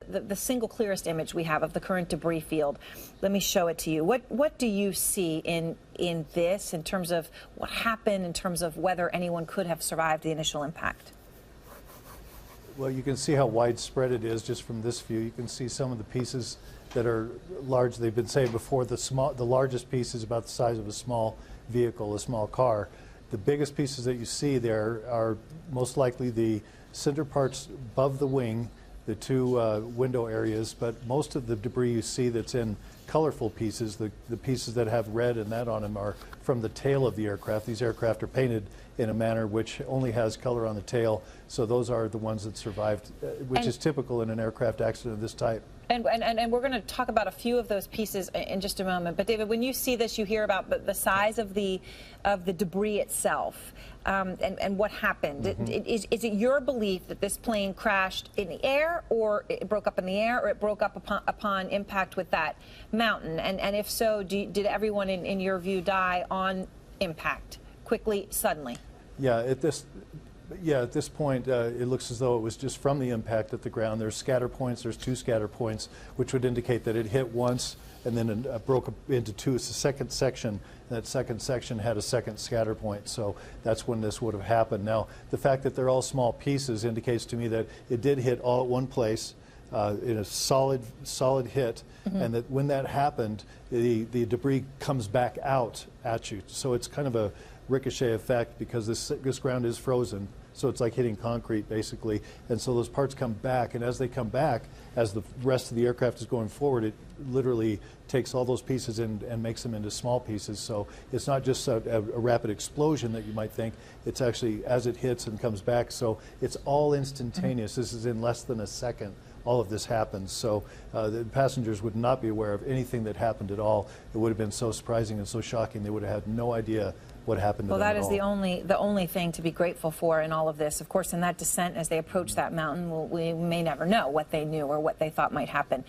the single clearest image we have of the current debris field. Let me show it to you. What do you see in this, in terms of what happened, in terms of whether anyone could have survived the initial impact? Well, you can see how widespread it is just from this view. You can see some of the pieces that are large. They've been saying before the largest piece is about the size of a small vehicle, a small car. The biggest pieces that you see there are most likely the center parts above the wing, the two window areas, but most of the debris you see that's in colorful pieces, the pieces that have red and that on them, are from the tail of the aircraft. These aircraft are painted in a manner which only has color on the tail, so those are the ones that survived, which is typical in an aircraft accident of this type. And we're going to talk about a few of those pieces in just a moment. But David, when you see this, you hear about the size of the debris itself and what happened. Is it your belief that this plane crashed in the air, or it broke up in the air, or it broke up upon impact with that mountain? And if so, did everyone in your view die on impact, quickly, suddenly? Yeah, at this point, it looks as though it was just from the impact at the ground. There's scatter points. There's two scatter points, which would indicate that it hit once and then it broke up into two. It's the second section, and that second section had a second scatter point. So that's when this would have happened. Now, the fact that they're all small pieces indicates to me that it did hit all at one place in a solid hit, and that when that happened, the debris comes back out at you. So it's kind of a ricochet effect, because this ground is frozen, so it's like hitting concrete basically, and so those parts come back, and as they come back, as the rest of the aircraft is going forward, it literally takes all those pieces and makes them into small pieces. So it's not just a rapid explosion that you might think, it's actually as it hits and comes back, so it's all instantaneous. This is in less than a second. All of this happens, so the passengers would not be aware of anything that happened at all. It would have been so surprising and so shocking, they would have had no idea what happened to them that at is all. the only thing to be grateful for in all of this. Of course, in that descent, as they approach that mountain, we may never know what they knew or what they thought might happen.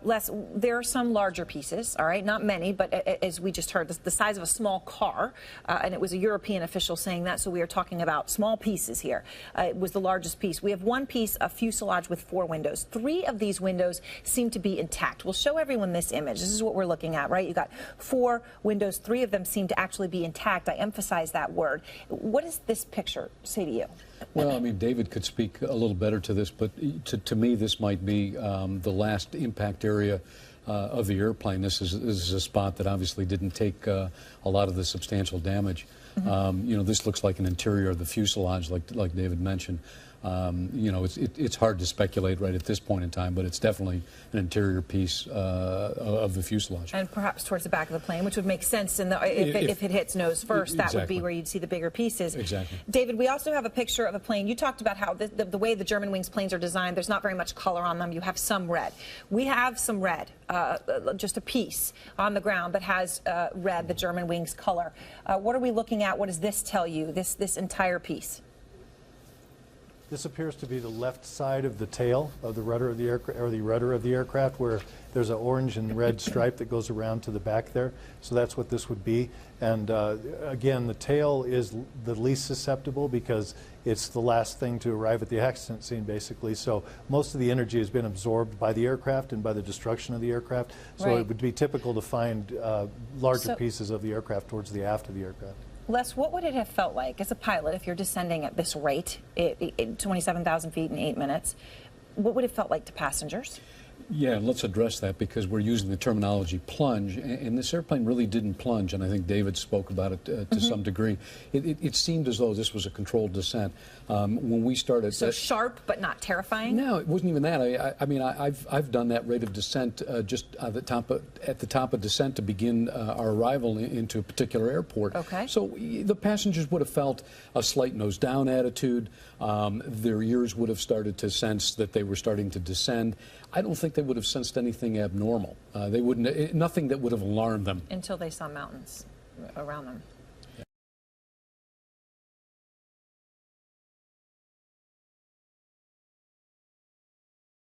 Les, there are some larger pieces, all right, not many, but as we just heard, the size of a small car, and it was a European official saying that, so we are talking about small pieces here. It was the largest piece. We have one piece, a fuselage with 4 windows. 3 of these windows seem to be intact. We'll show everyone this image. This is what we're looking at, right? You got 4 windows. 3 of them seem to actually be intact. I emphasize that word. What does this picture say to you? Well, I mean, David could speak a little better to this, but to me, this might be the last impact area of the airplane. This is a spot that obviously didn't take a lot of the substantial damage. You know, this looks like an interior of the fuselage, like David mentioned. You know, it's hard to speculate right at this point in time, but it's definitely an interior piece of the fuselage. And perhaps towards the back of the plane, which would make sense if it hits nose first. That would be where you'd see the bigger pieces. Exactly. David, we also have a picture of a plane. You talked about how the way the Germanwings planes are designed, there's not very much color on them. You have some red. We have some red, just a piece on the ground that has red, the Germanwings color. What are we looking at? What does this tell you, this entire piece? This appears to be the left side of the tail of the rudder of the aircraft, or the rudder of the aircraft, where there's an orange and red stripe that goes around to the back there. So that's what this would be. And again, the tail is the least susceptible because it's the last thing to arrive at the accident scene, basically. So most of the energy has been absorbed by the aircraft and by the destruction of the aircraft. So it would be typical to find larger pieces of the aircraft towards the aft of the aircraft. Les, what would it have felt like as a pilot if you're descending at this rate, 27,000 feet in 8 minutes? What would it felt like to passengers? Yeah, let's address that, because we're using the terminology plunge, and this airplane really didn't plunge, and I think David spoke about it to some degree. It seemed as though this was a controlled descent. When we started... So sharp, but not terrifying? No, it wasn't even that. I mean, I've done that rate of descent just at the top of descent to begin our arrival into a particular airport. Okay. So the passengers would have felt a slight nose-down attitude. Their ears would have started to sense that they were starting to descend. I don't think they would have sensed anything abnormal. They wouldn't, nothing that would have alarmed them. Until they saw mountains around them.